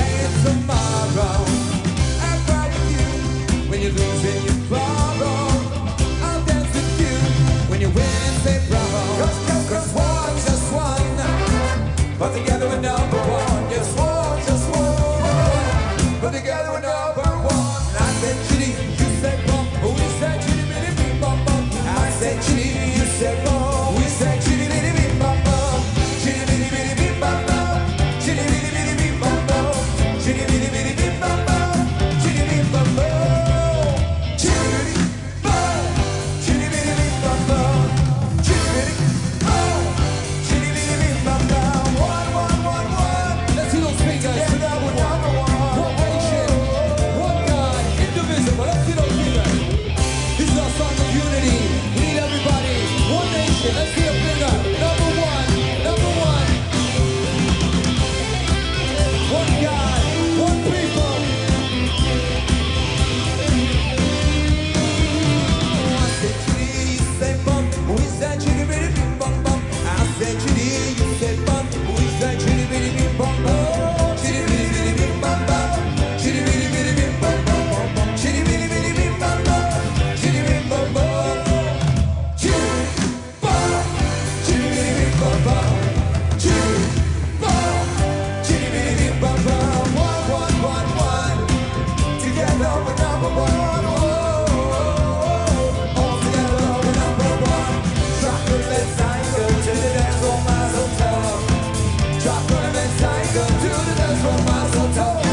win tomorrow. I'll cry with you when you lose and you borrow. I'll dance with you when you win and say bravo. Cause one, just one, but together we're number one. Just one, but together we're number one. I said chitty, you said bum. We said chitty, bitty, bing, bum, bum. I said chitty, you said bum. We said chitty, bitty, bing, bum, bum. Chitty, bitty, bitty, bing, bum, bum. Chitty, bitty, bitty, bing, bum, bum. Chitty, bitty, bitty, bing, bum, bum. Chitty, bing, bum, bum. Chitty, bitty, bum. Chitty, bitty, bing, bum, bum. Chitty, bitty, bum. Chitty, bitty, bing, bum, bum. One, one, one, one. Let's see those fingers. Yeah, number one. One nation, one God, indivisible. Let's see those fingers. This is our song of unity. We need everybody. One nation. Let's see a finger. Number one. Number one. One God. One people. I said chitty, you say bum. We said chitty bitty bing bum bum. I said chitty, you say bum. We said chitty bitty bing bum bum. Chitty bitty bitty bing bum bum. Chitty bitty bitty bing bum bum. Chitty bitty bitty bing bum bum. Chitty bing bum bum. Chitty bum. Chitty bitty bing bum bum. Chitty bum. Chitty bitty bing bum bum. One, one, one, one. Together we're number one. All together we're number one. Chocolate and tiger to the dance floor, mazel tov. Chocolate and tiger to the dance floor, mazel tov.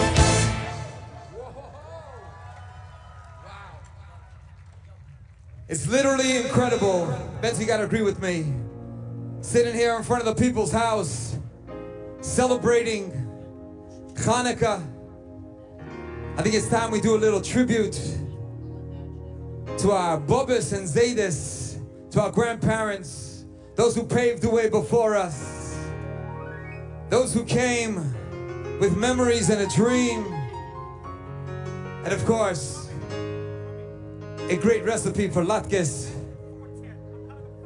It's literally incredible. Betsy, you gotta agree with me. Sitting here in front of the people's house, celebrating Hanukkah. I think it's time we do a little tribute to our Bobas and Zaydis, to our grandparents, those who paved the way before us, those who came with memories and a dream, and of course, a great recipe for latkes.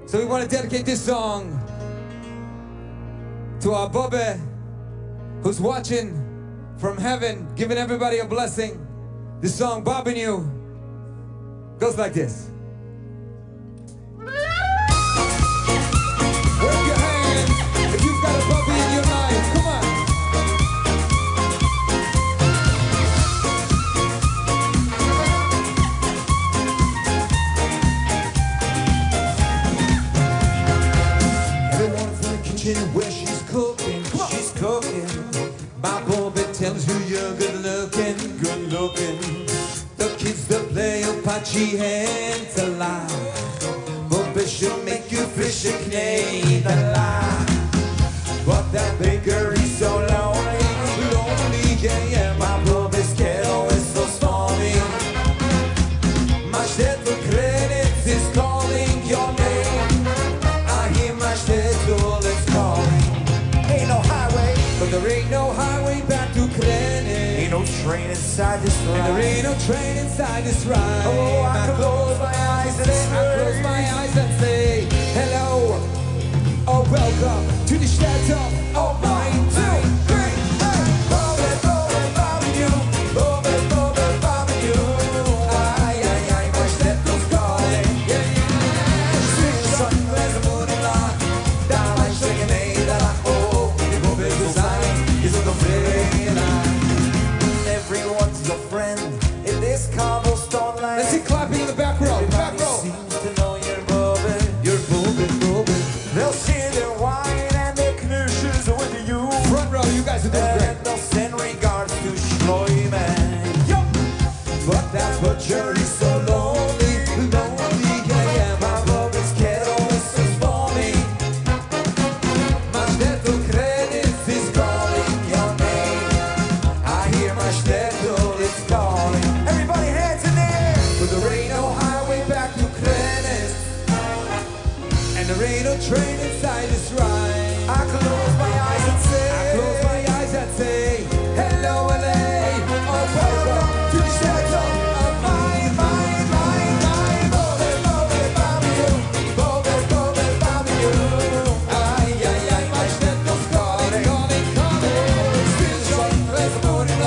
So we want to dedicate this song to our Bobbe, who's watching from heaven, giving everybody a blessing. This song, Bobbing You, goes like this. Wave your hands if you've got a Bobby in your life. Come on. Everyone's in the kitchen where she's cooking. She's cooking. My Bobby tells you you're good looking, good looking. The kids that play Apache hands alive. Bobby should make you fish a knee alive. But that bakery's so lonely, lonely, yeah, yeah. My Bobby's kettle is so stormy. My shtetl credits is calling your name. I hear my shtetl is calling. Ain't no highway, but there ain't no highway back to Krennic. Ain't no train inside this ride. And there ain't no train inside this ride. Oh, I close my eyes and say, I close my eyes and say, hello, oh, welcome to the shtetl. Oh, 1, 2, 3, hey, Bobby, Bobby, Bobby, you, Bobby, Bobby, Bobby, you. Ay, ay, ay, my shtetl's calling. Yeah, yeah. Sing the sun, there's a moon in la. Dawaj, szegnej, dala, oh, the Bobby design is on the frena. Everyone's your friend in this cobblestone land. Let's see clapping in the back row. Back row. Seems to know you're Bobby. You're Bobby, Bobby. They'll share their wine and their knishes with you. Front row, you guys are doing great. And they'll send regards to Schloiman. Yup. But that's what jury's so lonely, lonely. Yeah, yeah. My Bobby's kettle is so stormy. My shtetl credits is calling your name. I hear my shtetl is calling. Everybody hands in the air. But there ain't no highway back to Krennic. And there ain't no train inside this ride. I close my eyes and say, I close my eyes and say, hello LA. Oh, welcome to the shtetl of mine, mine, mine, mine. Bobby, Bobby, Bobby, you. Bobby, Bobby, Bobby, you. Ay, ay, ay, my shtetl's calling, calling, calling. Still short, there's a moon in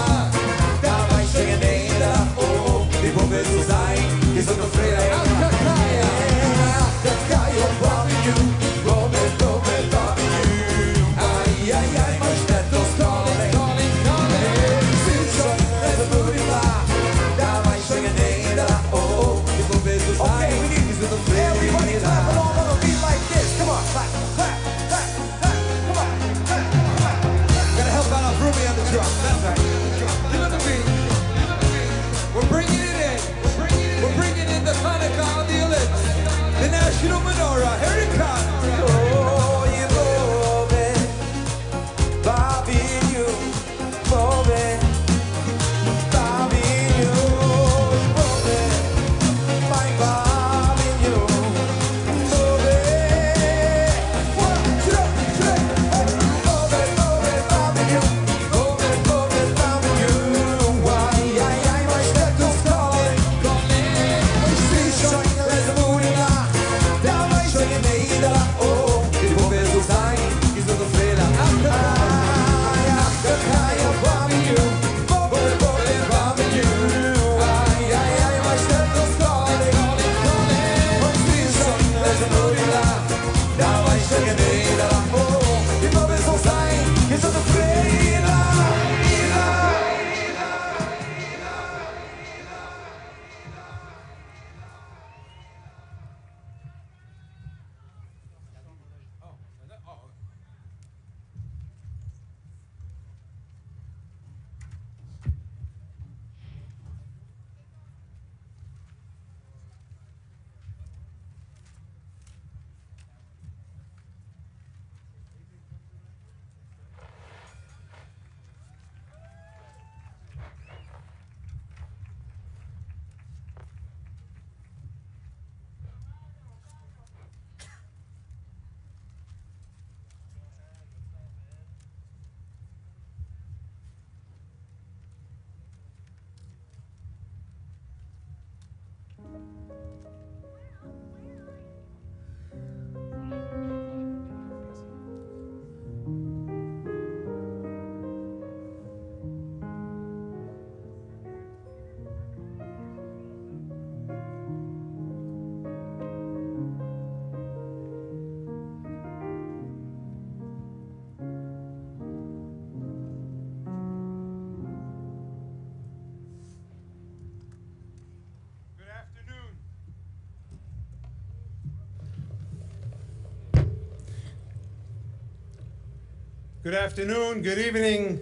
Good afternoon, good evening,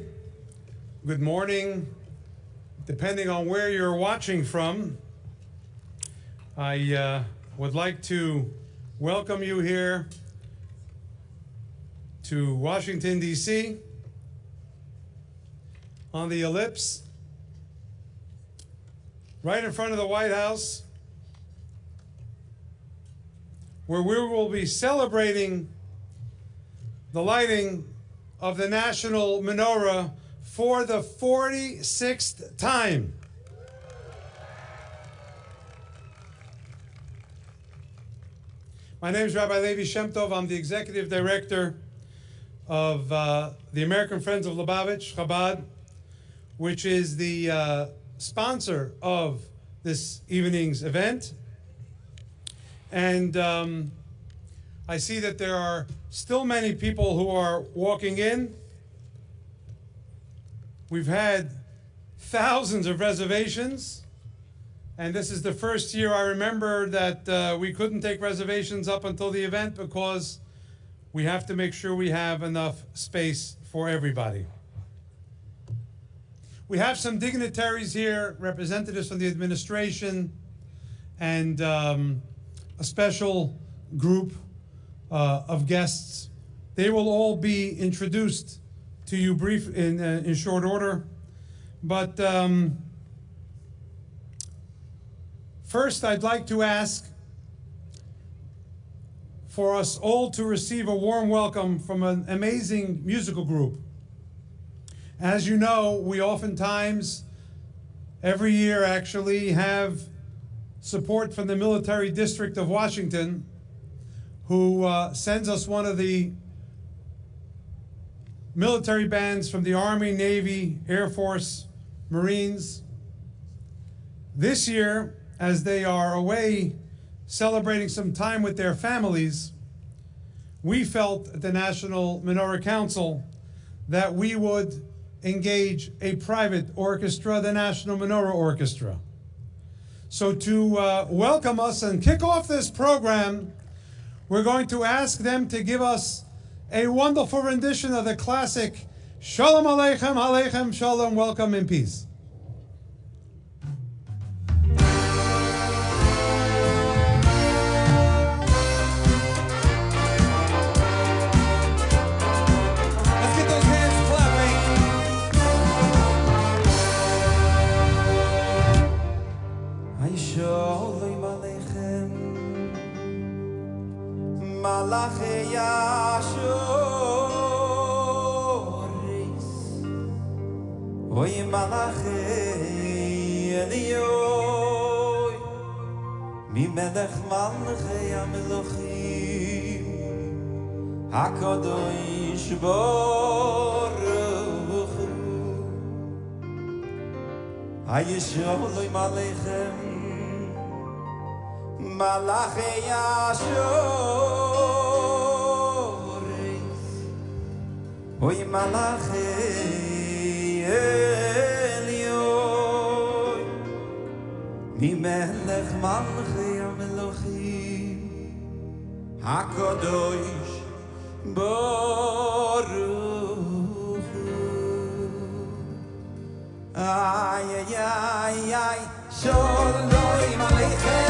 good morning, depending on where you're watching from. I would like to welcome you here to Washington, D.C., on the ellipse, right in front of the White House, where we will be celebrating the lighting of the national menorah for the 46th time. My name is Rabbi Levi Shem Tov. I'm the executive director of the American Friends of Lubavitch, Chabad, which is the sponsor of this evening's event. And I see that there are still many people who are walking in. We've had thousands of reservations, and this is the first year I remember that we couldn't take reservations up until the event because we have to make sure we have enough space for everybody. We have some dignitaries here, representatives from the administration, and a special group of guests. They will all be introduced to you in short order. But first, I'd like to ask for us all to receive a warm welcome from an amazing musical group. As you know, we oftentimes, every year actually, have support from the Military District of Washington, who sends us one of the military bands from the Army, Navy, Air Force, Marines. This year, as they are away celebrating some time with their families, we felt at the National Menorah Council that we would engage a private orchestra, the National Menorah Orchestra. So to welcome us and kick off this program, we're going to ask them to give us a wonderful rendition of the classic Shalom Aleichem, Aleichem Shalom, welcome in peace. Shalom Aleichem, Malachei Ashoris, Oy Malachei Elioy, Mi Melech Malachei HaMelochim, HaKadosh Baruch Hu, Shalom Aleichem, Malachei Ashoris, Oy Malachei Elioy, Mi Melech Malachei HaMelochim, HaKadosh Baruch Hu. Ay, ay, ay, ay, Shalom Aleichem.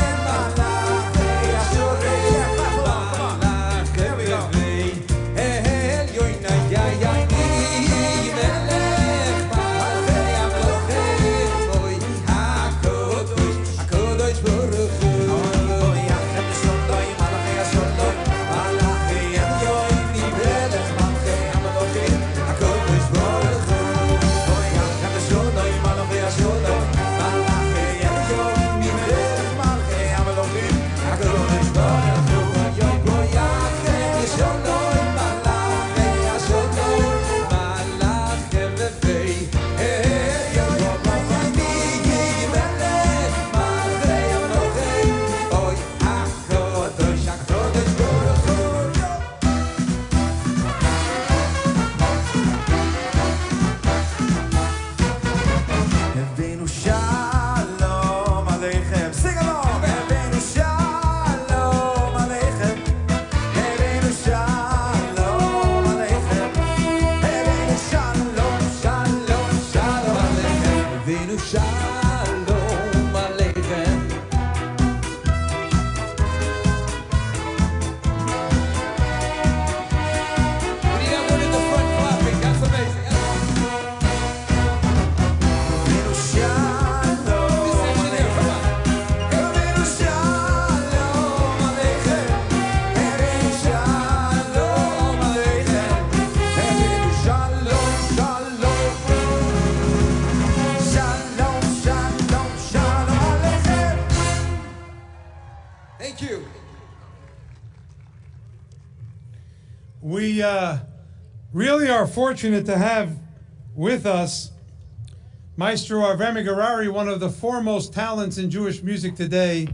Avinu Shalom Aleichem. We need everyone in the front clapping. That's amazing. Avinu Shalom. This section here, come on. Avinu Shalom Aleichem. Avinu Shalom Aleichem. Avinu Shalom, Shalom. Shalom, Shalom, Shalom Aleichem. Thank you. We really are fortunate to have with us Maestro Avremi Garari, one of the foremost talents in Jewish music today.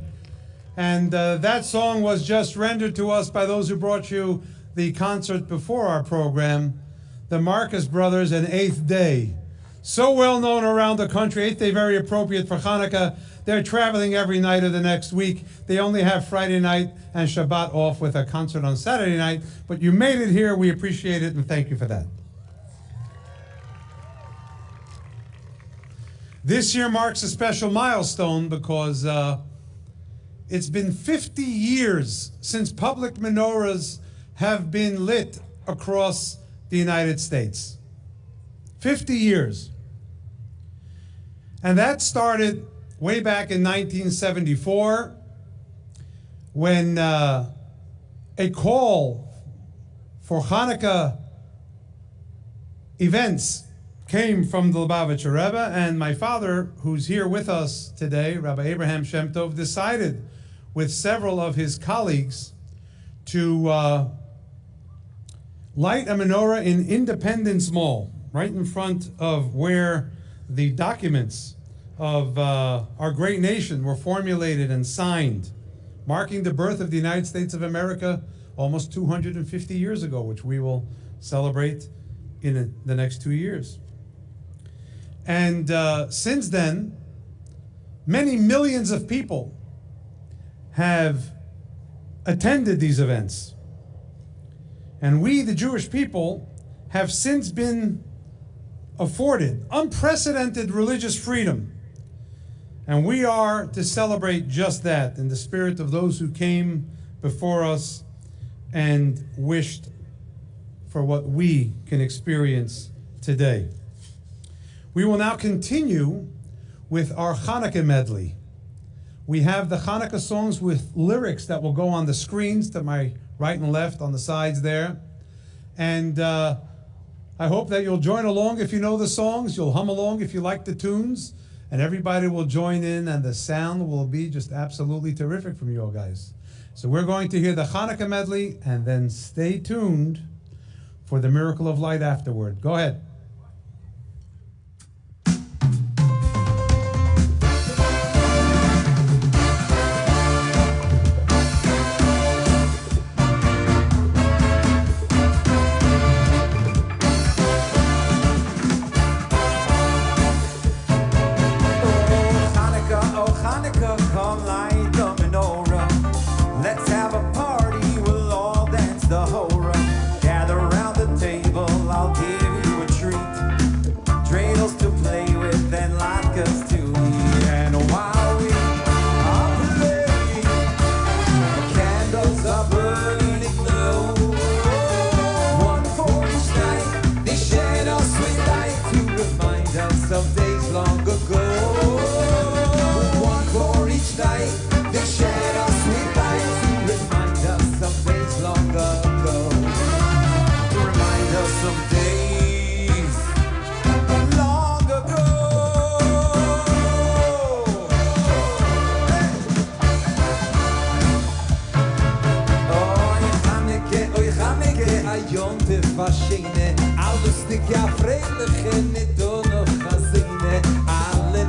And that song was just rendered to us by those who brought you the concert before our program, the Marcus Brothers and Eighth Day. So well known around the country. Eighth Day, very appropriate for Hanukkah. They're traveling every night of the next week. They only have Friday night and Shabbat off with a concert on Saturday night. But you made it here. We appreciate it and thank you for that. This year marks a special milestone because it's been 50 years since public menorahs have been lit across the United States. 50 years. And that started way back in 1974 when a call for Hanukkah events came from the Lubavitcher Rebbe, and my father, who's here with us today, Rabbi Abraham Shem Tov, decided with several of his colleagues to light a menorah in Independence Mall, right in front of where the documents of our great nation were formulated and signed, marking the birth of the United States of America almost 250 years ago, which we will celebrate in the next 2 years. And since then, many millions of people have attended these events. And we, the Jewish people, have since been afforded unprecedented religious freedom. And we are to celebrate just that in the spirit of those who came before us and wished for what we can experience today. We will now continue with our Hanukkah medley. We have the Hanukkah songs with lyrics that will go on the screens to my right and left on the sides there. And I hope that you'll join along if you know the songs. You'll hum along if you like the tunes. And everybody will join in, and the sound will be just absolutely terrific from you all guys. So we're going to hear the Hanukkah medley, and then stay tuned for the Miracle of Light afterward. Go ahead. Alle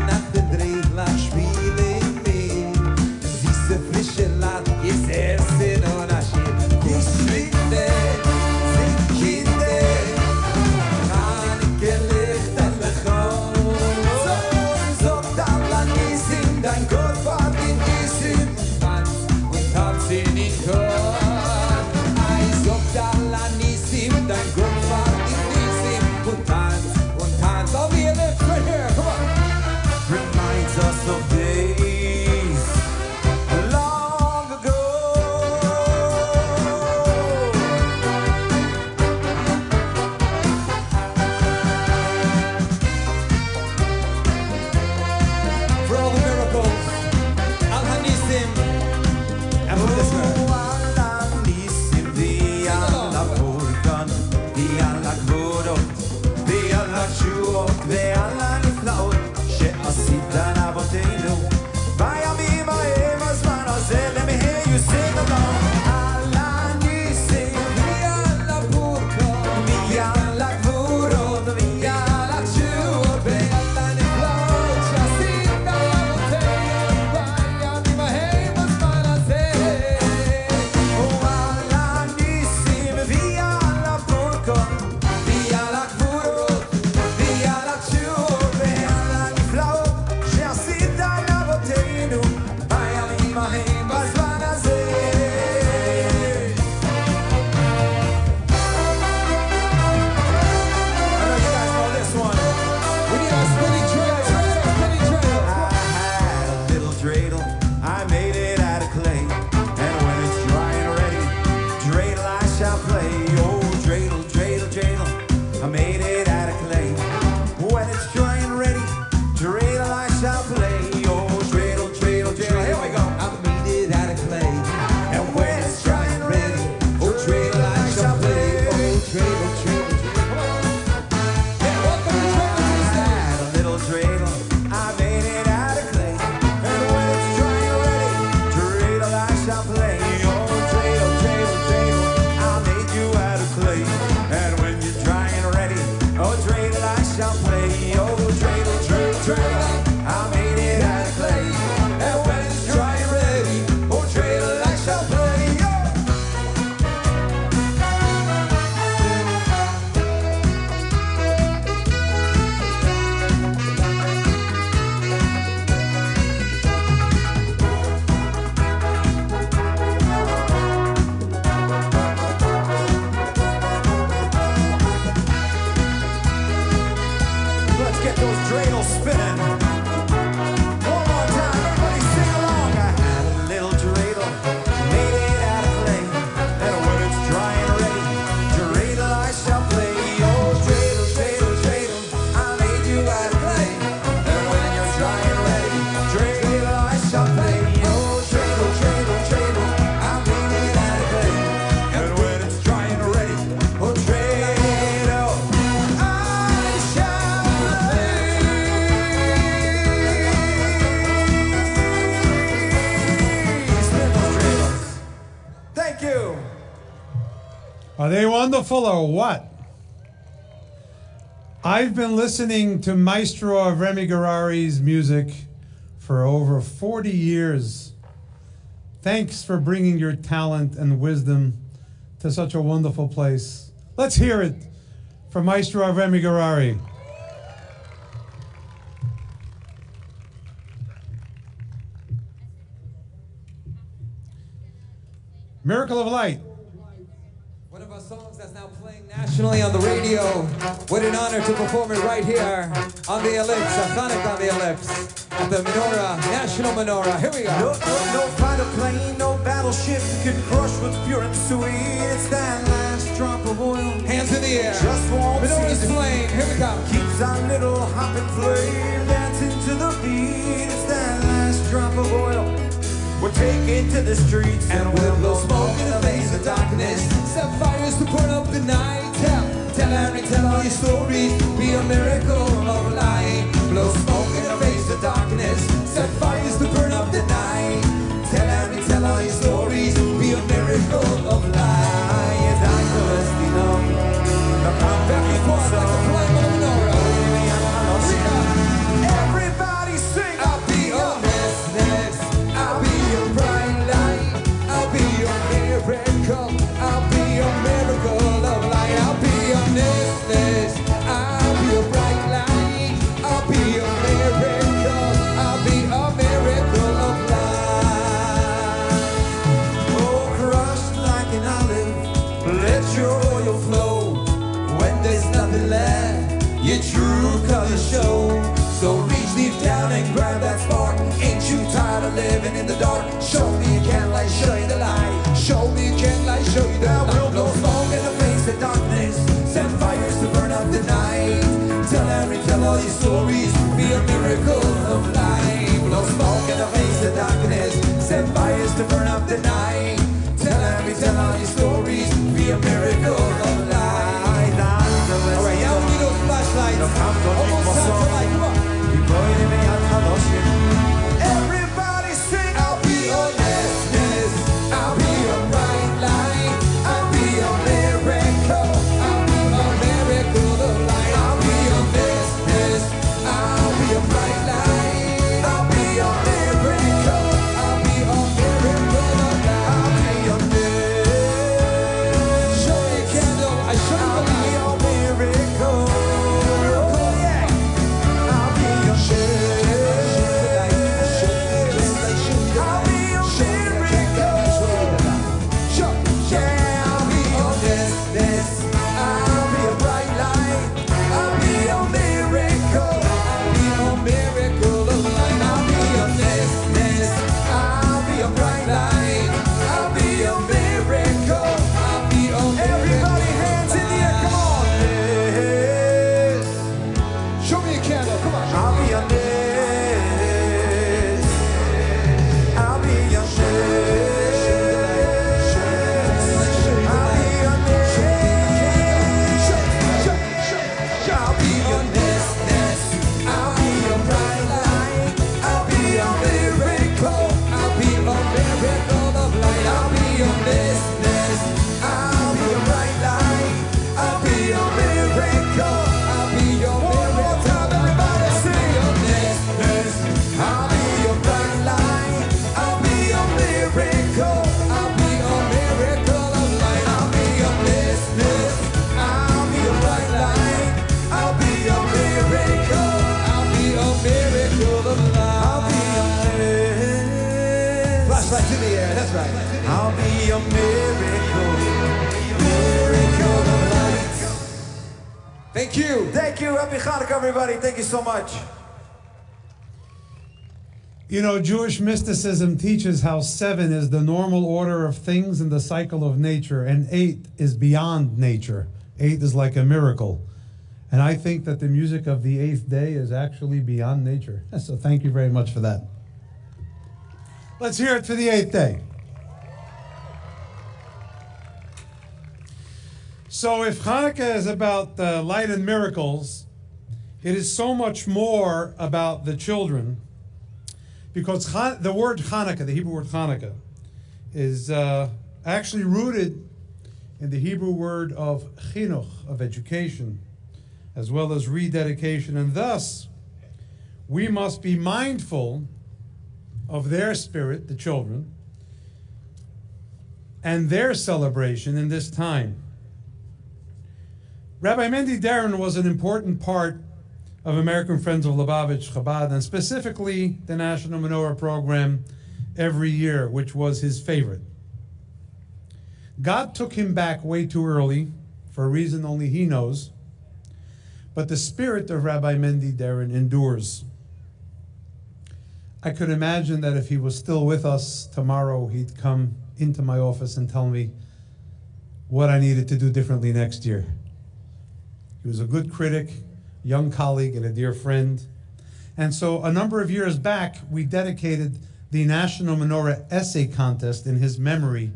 dreidel, I made it out of clay. And when it's dry and ready, oh dreidel, I shall play. Let's get those dreidels spinning. One more time, everybody sing along. I had a little dreidel, made it out of clay. And when it's dry and ready, dreidel I shall play. Oh, dreidel, dreidel, dreidel, I made you out of clay. And when you're dry and ready, dreidel I shall play. Oh, dreidel, dreidel, dreidel, I made it out of clay. And when it's dry and ready, oh, dreidel, I shall play. Spin those dreidels. Thank you. Are they wonderful or what? I've been listening to Maestro of Remy Garari's music for over 40 years. Thanks for bringing your talent and wisdom to such a wonderful place. Let's hear it from Maestro of Remy Garari. Miracle of Light. One of our songs that's now playing nationally on the radio. What an honor to perform it right here on the ellipse, a Hanukkah on the ellipse, at the Menorá National Menorah. Here we go. No fighter plane, no battleship can crush what's pure and sweet. It's that last drop of oil. Hands in the air. Just won't Menorah's flame. Here we go. Keeps our little hopping flame dancing to the beat. It's that last drop of oil. We'll take it to the streets and we'll blow smoke in the face of darkness. Set fires to burn up the night. Tell Harry, tell all your stories. Be a miracle of light. Blow smoke in the face of darkness. Set fires to burn up the night. Tell Harry, tell all your stories. Be a miracle of light. I must be known. Very far like the flame of the menorah. Everybody sing. I'll be your restless. I'll be your bright light. I'll be your miracle. I'll be your miracle of light. I'll be your restless. I'll be your bright light. I'll be your miracle. I'll be a miracle of light. Oh, crushed like an olive, let your oil flow. When there's nothing left, your true colors show. So reach deep down and grab that spark. Ain't you tired of living in the dark? Show me a candlelight, show you the light. Show me a candlelight, show you the light. We'll blow smoke in the face of darkness. Set fires to burn up the night. Tell Harry, tell all your stories. Be a miracle of light. Blow smoke in the face of darkness. Set fires to burn up the night. Tell Harry, tell all your stories. Be a miracle of light. Alright, now we need those flashlights. Almost time for light, come on. Everybody sing. I'll be your restless. I'll be your bright light. I'll be your miracle. I'll be a miracle of light. I'll be your restless. I'll be your bright light. I'll be your miracle. I'll be a miracle of light. I'll be your miracle. the air, that's right. I'll be a miracle of light. Thank you. Thank you. Happy Hanukkah, everybody. Thank you so much. You know, Jewish mysticism teaches how 7 is the normal order of things in the cycle of nature, and 8 is beyond nature. 8 is like a miracle. And I think that the music of the 8th day is actually beyond nature. So thank you very much for that. Let's hear it for the 8th day. So if Hanukkah is about light and miracles, it is so much more about the children. Because the word Hanukkah, the Hebrew word Hanukkah, is actually rooted in the Hebrew word of chinuch, of education, as well as rededication. And thus, we must be mindful of their spirit, the children, and their celebration in this time. Rabbi Mendy Darren was an important part of American Friends of Lubavitch Chabad, and specifically the National Menorah program every year, which was his favorite. God took him back way too early, for a reason only he knows, but the spirit of Rabbi Mendy Darren endures. I could imagine that if he was still with us tomorrow, he'd come into my office and tell me what I needed to do differently next year. He was a good critic, young colleague, and a dear friend. And so a number of years back, we dedicated the National Menorah Essay Contest in his memory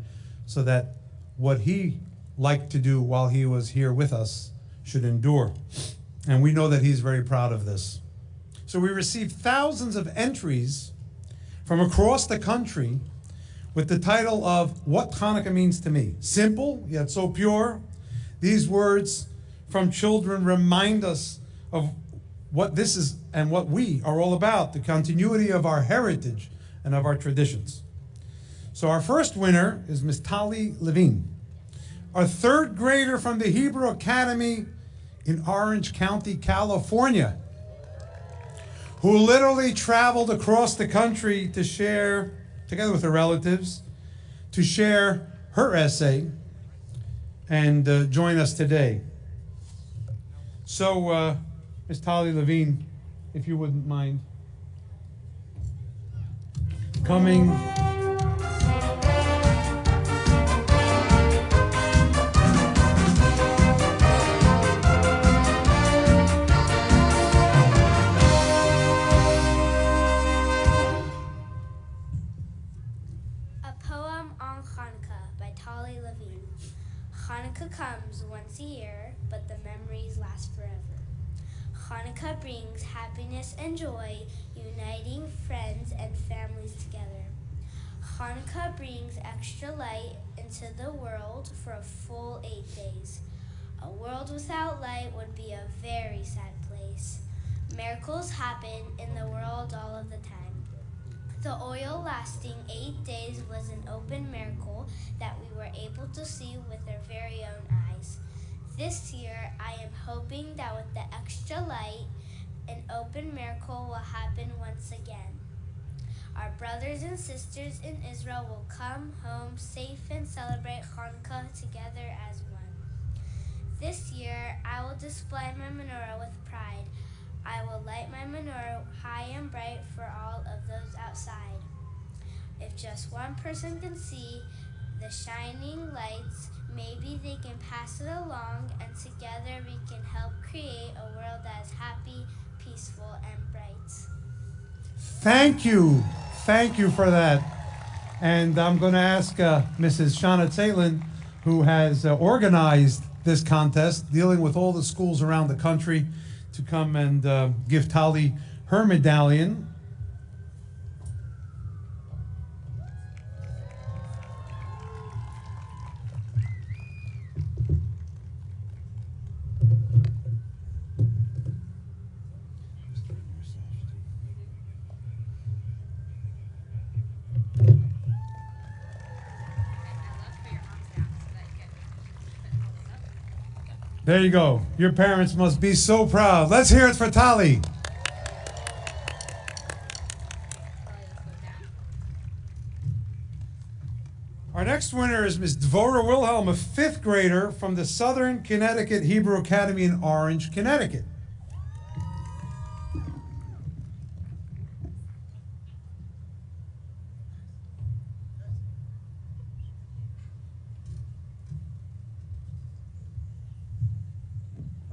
so that what he liked to do while he was here with us should endure. And we know that he's very proud of this. So we received thousands of entries from across the country with the title of What Hanukkah Means to Me. Simple, yet so pure. These words from children remind us of what this is and what we are all about, the continuity of our heritage and of our traditions. So our first winner is Miss Tali Levine, a 3rd grader from the Hebrew Academy in Orange County, California, who literally traveled across the country to share, together with her relatives, to share her essay and join us today. So, Ms. Tali Levine, if you wouldn't mind coming. A poem on Hanukkah by Tali Levine. Hanukkah comes once a year, but the memories last forever. Hanukkah brings happiness and joy, uniting friends and families together. Hanukkah brings extra light into the world for a full 8 days. A world without light would be a very sad place. Miracles happen in the world all of the time. The oil lasting 8 days was an open miracle that we were able to see with our very own eyes. This year, I am hoping that with the extra light, an open miracle will happen once again. Our brothers and sisters in Israel will come home safe and celebrate Hanukkah together as one. This year, I will display my menorah with pride. I will light my menorah high and bright for all of those outside. If just one person can see the shining lights, maybe they can pass it along, and together we can help create a world that is happy, peaceful, and bright. Thank you. Thank you for that. And I'm going to ask Mrs. Shana Tzaylin, who has organized this contest, dealing with all the schools around the country, to come and give Tali her medallion. There you go. Your parents must be so proud. Let's hear it for Tali. Our next winner is Ms. Dvorah Wilhelm, a 5th grader from the Southern Connecticut Hebrew Academy in Orange, Connecticut.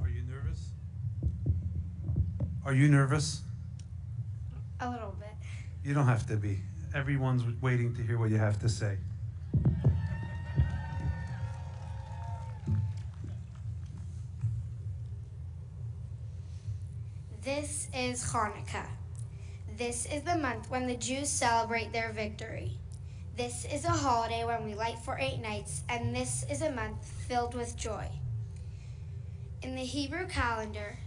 Are you nervous? Are you nervous? A little bit. You don't have to be. Everyone's waiting to hear what you have to say. This is Hanukkah. This is the month when the Jews celebrate their victory. This is a holiday when we light for 8 nights, and this is a month filled with joy. In the Hebrew calendar,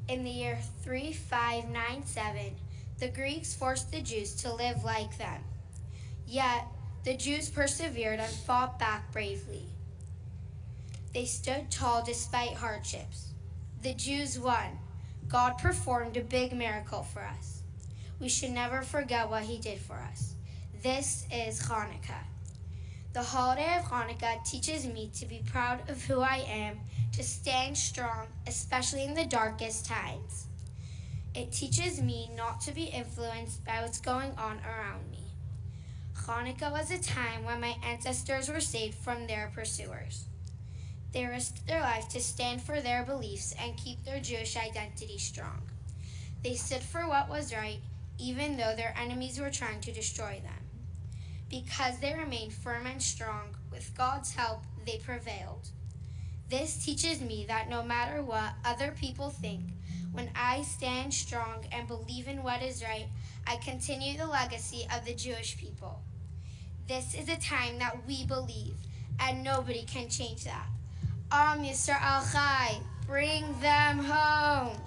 in the year 3597, the Greeks forced the Jews to live like them. Yet, the Jews persevered and fought back bravely. They stood tall despite hardships. The Jews won. God performed a big miracle for us. We should never forget what he did for us. This is Hanukkah. The holiday of Hanukkah teaches me to be proud of who I am, to stand strong, especially in the darkest times. It teaches me not to be influenced by what's going on around me. Hanukkah was a time when my ancestors were saved from their pursuers. They risked their life to stand for their beliefs and keep their Jewish identity strong. They stood for what was right, even though their enemies were trying to destroy them. Because they remained firm and strong, with God's help, they prevailed. This teaches me that no matter what other people think, when I stand strong and believe in what is right, I continue the legacy of the Jewish people. This is a time that we believe, and nobody can change that. Am Yisrael Chai, bring them home.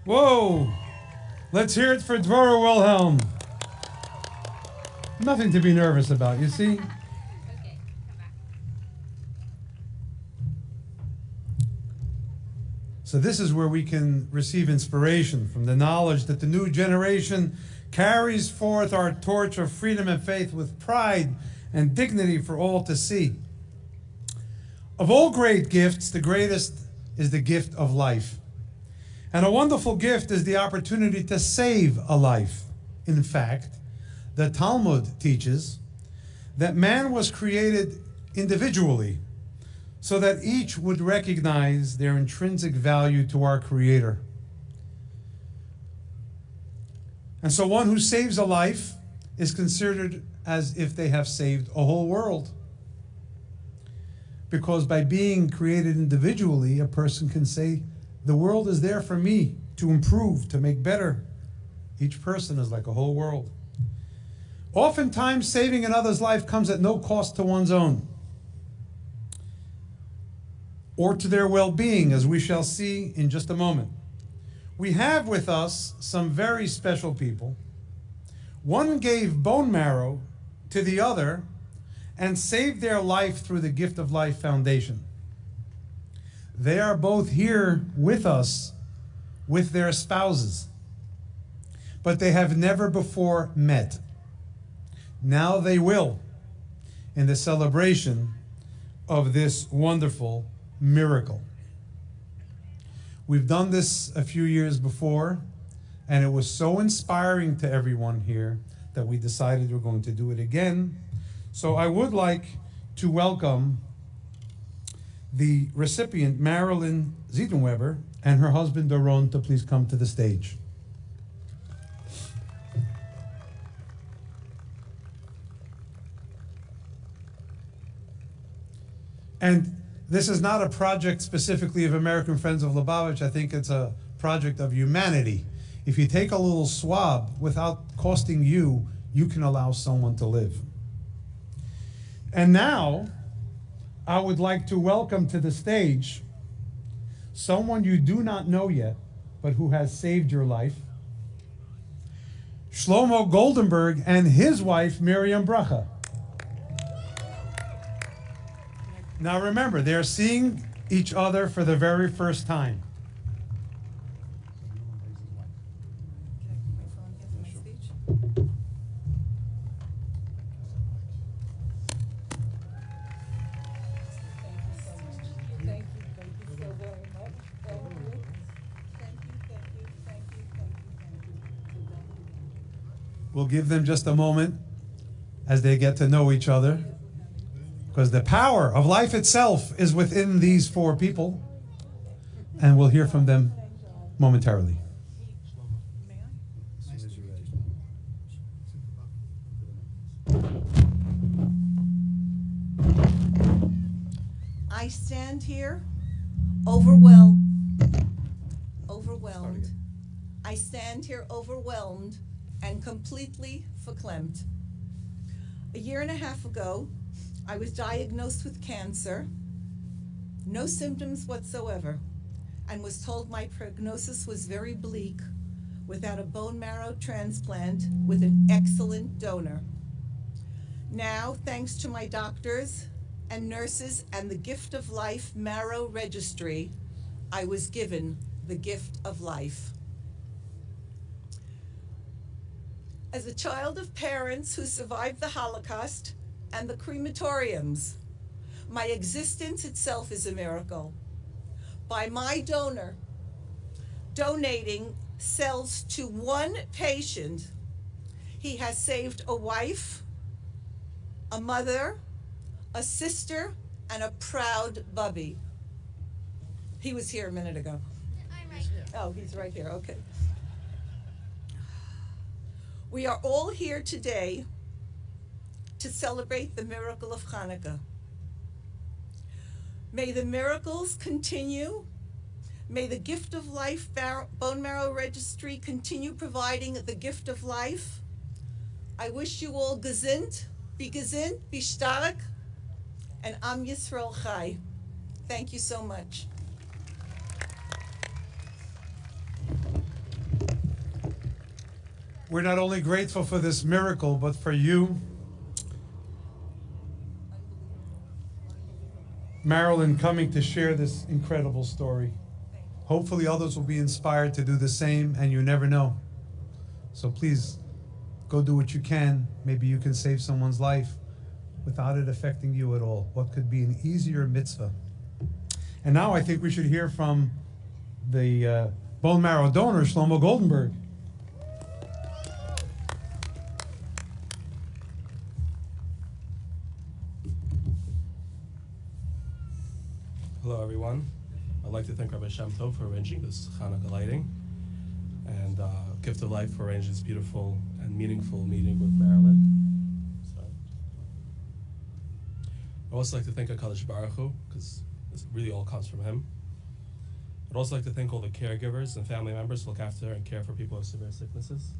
Whoa! Let's hear it for Dvorah Wilhelm. Nothing to be nervous about, you see? Okay, come back. So this is where we can receive inspiration from the knowledge that the new generation carries forth our torch of freedom and faith with pride and dignity for all to see. Of all great gifts, the greatest is the gift of life. And a wonderful gift is the opportunity to save a life. In fact, the Talmud teaches that man was created individually so that each would recognize their intrinsic value to our Creator. And so one who saves a life is considered as if they have saved a whole world. Because by being created individually, a person can say, the world is there for me to improve, to make better. Each person is like a whole world. Oftentimes, saving another's life comes at no cost to one's own or to their well-being, as we shall see in just a moment. We have with us some very special people. One gave bone marrow to the other and saved their life through the Gift of Life Foundation. They are both here with us with their spouses, but they have never before met. Now they will in the celebration of this wonderful miracle. We've done this a few years before, and it was so inspiring to everyone here that we decided we're going to do it again. So I would like to welcome the recipient, Marilyn Ziedenweber, and her husband, Doron, to please come to the stage. And this is not a project specifically of American Friends of Lubavitch. I think it's a project of humanity. If you take a little swab without costing you, you can allow someone to live. And now, I would like to welcome to the stage someone you do not know yet, but who has saved your life. Shlomo Goldenberg and his wife, Miriam Bracha. Now remember, they're seeing each other for the very first time. We'll give them just a moment as they get to know each other, because the power of life itself is within these four people, and we'll hear from them momentarily. I stand here overwhelmed. I stand here overwhelmed and completely verklempt. A year and a half ago, I was diagnosed with cancer, no symptoms whatsoever, and was told my prognosis was very bleak without a bone marrow transplant with an excellent donor. Now, thanks to my doctors and nurses and the Gift of Life Marrow Registry, I was given the gift of life. As a child of parents who survived the Holocaust and the crematoriums, my existence itself is a miracle. By my donor donating cells to one patient, he has saved a wife, a mother, a sister, and a proud bubby. He was here a minute ago. I'm right here. Oh, he's right here, okay. We are all here today to celebrate the miracle of Hanukkah. May the miracles continue. May the Gift of Life Bone Marrow Registry continue providing the gift of life. I wish you all gesund, be stark, and Am Yisrael Chai. Thank you so much. We're not only grateful for this miracle, but for you, Marilyn, coming to share this incredible story. Hopefully others will be inspired to do the same, and you never know. So please, go do what you can. Maybe you can save someone's life without it affecting you at all. What could be an easier mitzvah? And now I think we should hear from the bone marrow donor, Shlomo Goldenberg. Hello, everyone. I'd like to thank Rabbi Shem Tov for arranging this Hanukkah lighting, and Gift of Life for arranging this beautiful and meaningful meeting with Marilyn. I'd also like to thank HaKadosh Baruch Hu, because this really all comes from him. I'd also like to thank all the caregivers and family members who look after and care for people with severe sicknesses.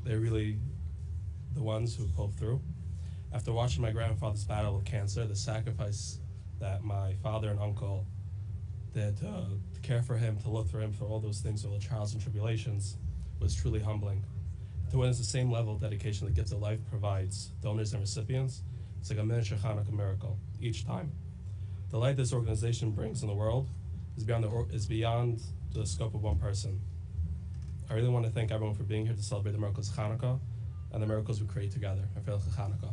They're really the ones who pulled through. After watching my grandfather's battle with cancer, the sacrifice that my father and uncle did to care for him, to look for him, for all those things, all the trials and tribulations, was truly humbling. To witness the same level of dedication that Gift of Life provides donors and recipients, it's like a miniature Hanukkah miracle each time. The light this organization brings in the world is beyond the scope of one person. I really want to thank everyone for being here to celebrate the miracles of Hanukkah and the miracles we create together. Hanukkah.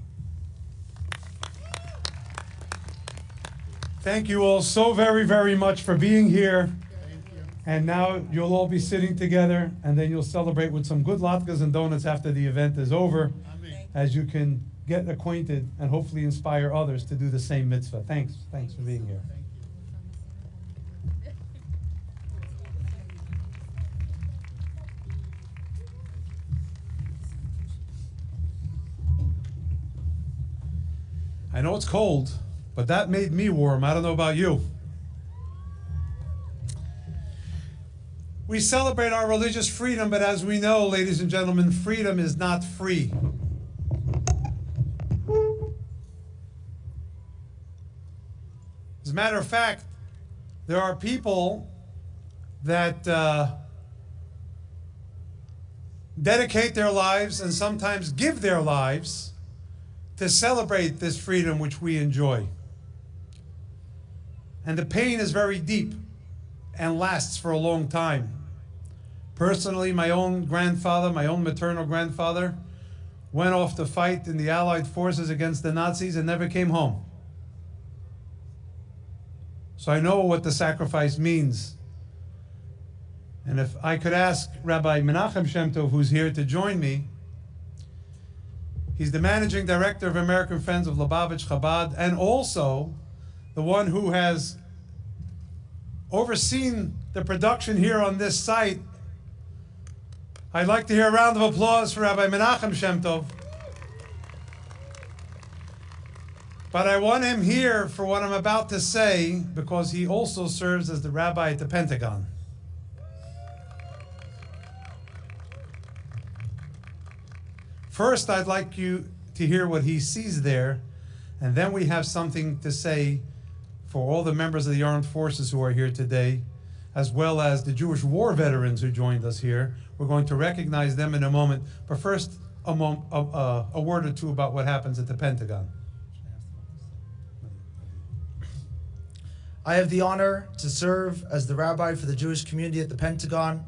Thank you all so very, very much for being here. And now you'll all be sitting together, and then you'll celebrate with some good latkes and donuts after the event is over, as you can get acquainted and hopefully inspire others to do the same mitzvah. Thanks for being here. I know it's cold, but that made me warm. I don't know about you. We celebrate our religious freedom, but as we know, ladies and gentlemen, freedom is not free. As a matter of fact, there are people that dedicate their lives and sometimes give their lives to celebrate this freedom which we enjoy. And the pain is very deep and lasts for a long time. Personally, my own grandfather, my own maternal grandfather, went off to fight in the Allied forces against the Nazis and never came home. So I know what the sacrifice means. And if I could ask Rabbi Menachem Shem Tov, who's here to join me, he's the managing director of American Friends of Lubavitch Chabad, and also the one who has overseen the production here on this site. I'd like to hear a round of applause for Rabbi Menachem Shem Tov. But I want him here for what I'm about to say because he also serves as the rabbi at the Pentagon. First, I'd like you to hear what he sees there, and then we have something to say for all the members of the armed forces who are here today, as well as the Jewish war veterans who joined us here. We're going to recognize them in a moment, but first, a word or two about what happens at the Pentagon. I have the honor to serve as the rabbi for the Jewish community at the Pentagon.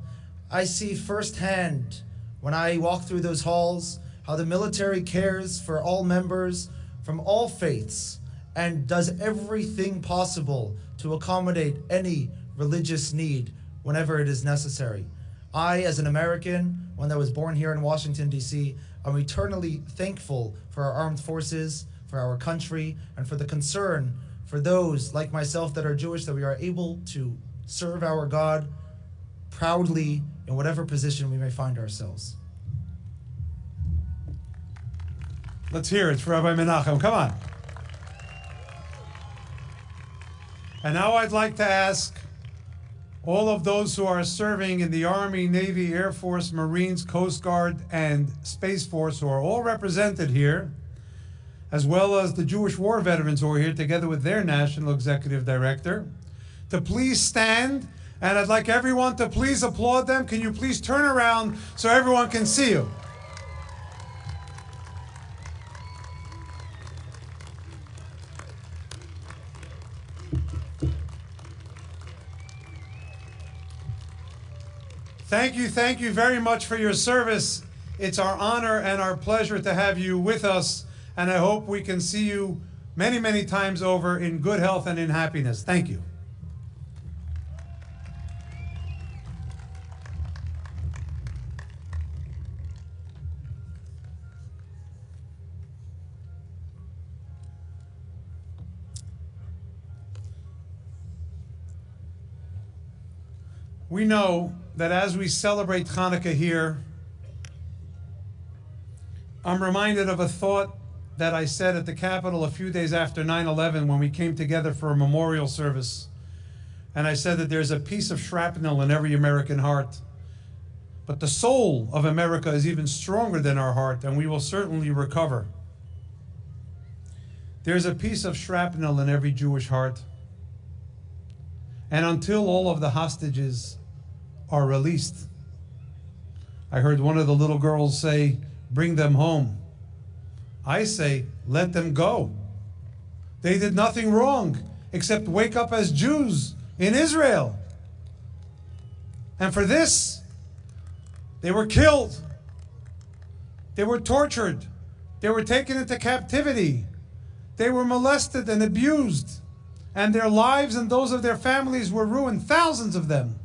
I see firsthand, when I walk through those halls, how the military cares for all members from all faiths and does everything possible to accommodate any religious need whenever it is necessary. I, as an American, one that was born here in Washington, D.C., am eternally thankful for our armed forces, for our country, and for the concern for those like myself that are Jewish, that we are able to serve our God proudly in whatever position we may find ourselves. Let's hear it for Rabbi Menachem. Come on. And now I'd like to ask all of those who are serving in the Army, Navy, Air Force, Marines, Coast Guard, and Space Force, who are all represented here, as well as the Jewish war veterans who are here together with their National Executive Director, to please stand. And I'd like everyone to please applaud them. Can you please turn around so everyone can see you? Thank you very much for your service. It's our honor and our pleasure to have you with us, and I hope we can see you many, many times over in good health and in happiness. Thank you. We know that as we celebrate Hanukkah here, I'm reminded of a thought that I said at the Capitol a few days after 9/11 when we came together for a memorial service. And I said that there's a piece of shrapnel in every American heart. But the soul of America is even stronger than our heart, and we will certainly recover. There's a piece of shrapnel in every Jewish heart. And until all of the hostages are released, I heard one of the little girls say, "Bring them home." I say, let them go. They did nothing wrong except wake up as Jews in Israel. And for this, they were killed. They were tortured. They were taken into captivity. They were molested and abused. And their lives and those of their families were ruined, thousands of them.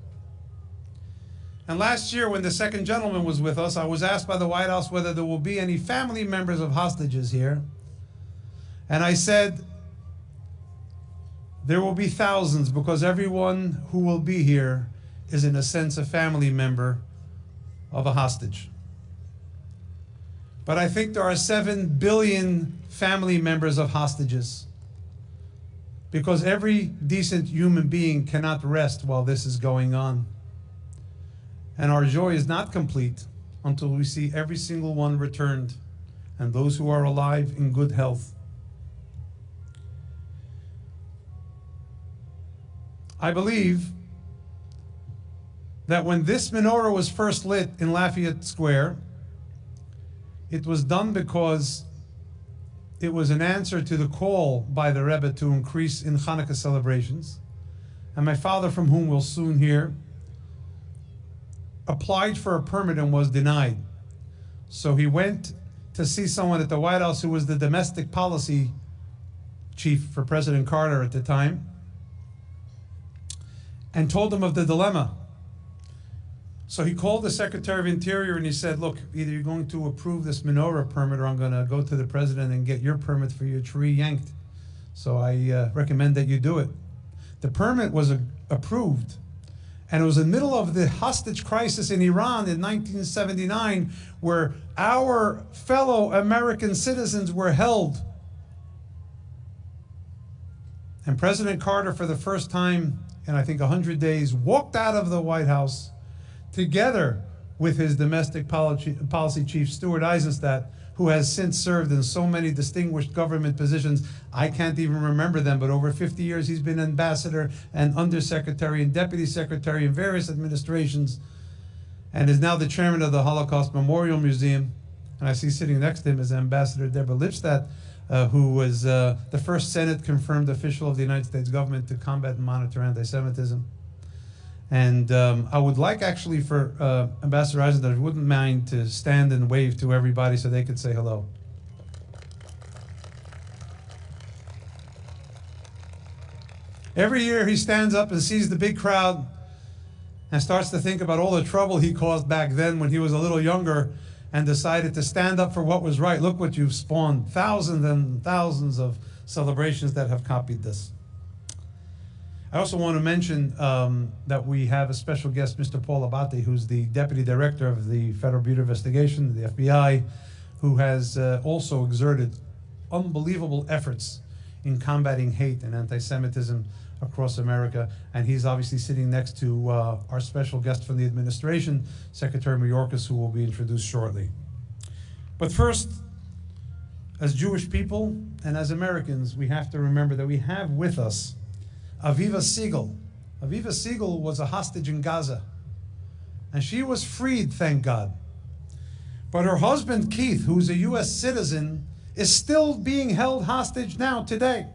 And last year, when the second gentleman was with us, I was asked by the White House whether there will be any family members of hostages here. And I said, there will be thousands, because everyone who will be here is in a sense a family member of a hostage. But I think there are 7 billion family members of hostages, because every decent human being cannot rest while this is going on. And our joy is not complete until we see every single one returned, and those who are alive in good health. I believe that when this menorah was first lit in Lafayette Square, it was done because it was an answer to the call by the Rebbe to increase in Hanukkah celebrations. And my father, from whom we'll soon hear, applied for a permit and was denied. So he went to see someone at the White House who was the domestic policy chief for President Carter at the time, and told him of the dilemma. So he called the Secretary of Interior and he said, look, either you're going to approve this menorah permit or I'm going to go to the president and get your permit for your tree yanked. So I recommend that you do it. The permit was approved, and it was in the middle of the hostage crisis in Iran in 1979, where our fellow American citizens were held. And President Carter, for the first time in I think 100 days, walked out of the White House together with his domestic policy chief, Stuart Eisenstadt, who has since served in so many distinguished government positions. I can't even remember them, but over 50 years he's been ambassador and undersecretary and deputy secretary in various administrations, and is now the chairman of the Holocaust Memorial Museum. And I see sitting next to him is Ambassador Deborah Lipstadt, who was the first Senate-confirmed official of the United States government to combat and monitor anti-Semitism. And I would like actually for Ambassador Eisenstadt, if you wouldn't mind, to stand and wave to everybody so they could say hello. Every year he stands up and sees the big crowd and starts to think about all the trouble he caused back then when he was a little younger and decided to stand up for what was right. Look what you've spawned, thousands and thousands of celebrations that have copied this. I also want to mention that we have a special guest, Mr. Paul Abate, who's the Deputy Director of the Federal Bureau of Investigation, the FBI, who has also exerted unbelievable efforts in combating hate and anti-Semitism across America. And he's obviously sitting next to our special guest from the administration, Secretary Mayorkas, who will be introduced shortly. But first, as Jewish people and as Americans, we have to remember that we have with us Aviva Siegel. Aviva Siegel was a hostage in Gaza, and she was freed, thank God. But her husband, Keith, who's a U.S. citizen, is still being held hostage now, today.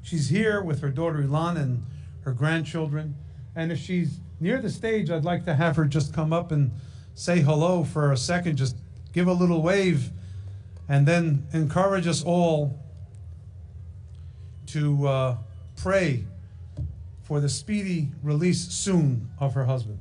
She's here with her daughter Ilan and her grandchildren, and if she's near the stage, I'd like to have her just come up and say hello for a second, just give a little wave, and then encourage us all to pray for the speedy release soon of her husband.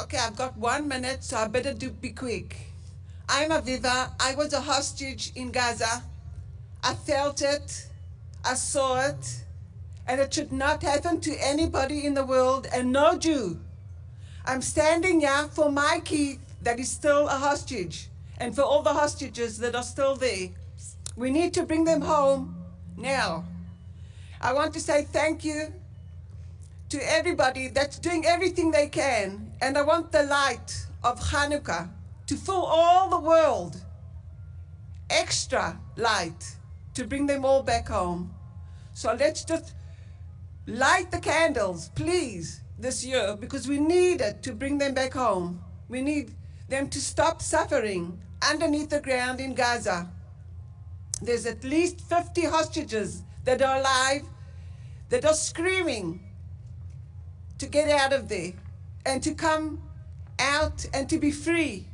Okay, I've got 1 minute, so I better be quick. I'm Aviva. I was a hostage in Gaza. I felt it, I saw it, and it should not happen to anybody in the world, and no Jew. I'm standing here for my Keith that is still a hostage, and for all the hostages that are still there. We need to bring them home now. I want to say thank you to everybody that's doing everything they can, and I want the light of Hanukkah to fill all the world, extra light, to bring them all back home. So let's just light the candles, please, this year, because we need it to bring them back home. We need them to stop suffering underneath the ground in Gaza. There's at least 50 hostages that are alive, that are screaming to get out of there and to come out and to be free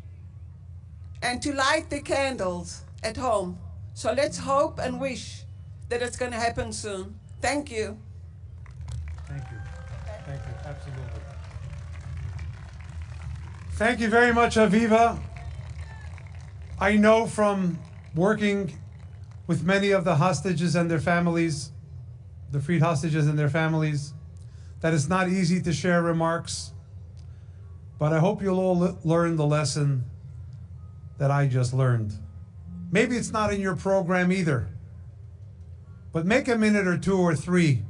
and to light the candles at home. So let's hope and wish that it's going to happen soon. Thank you. Thank you. Thank you. Absolutely. Thank you very much, Aviva. I know from working with many of the hostages and their families, the freed hostages and their families, that it's not easy to share remarks, but I hope you'll all learn the lesson that I just learned. Maybe it's not in your program either, but make a minute or two or three.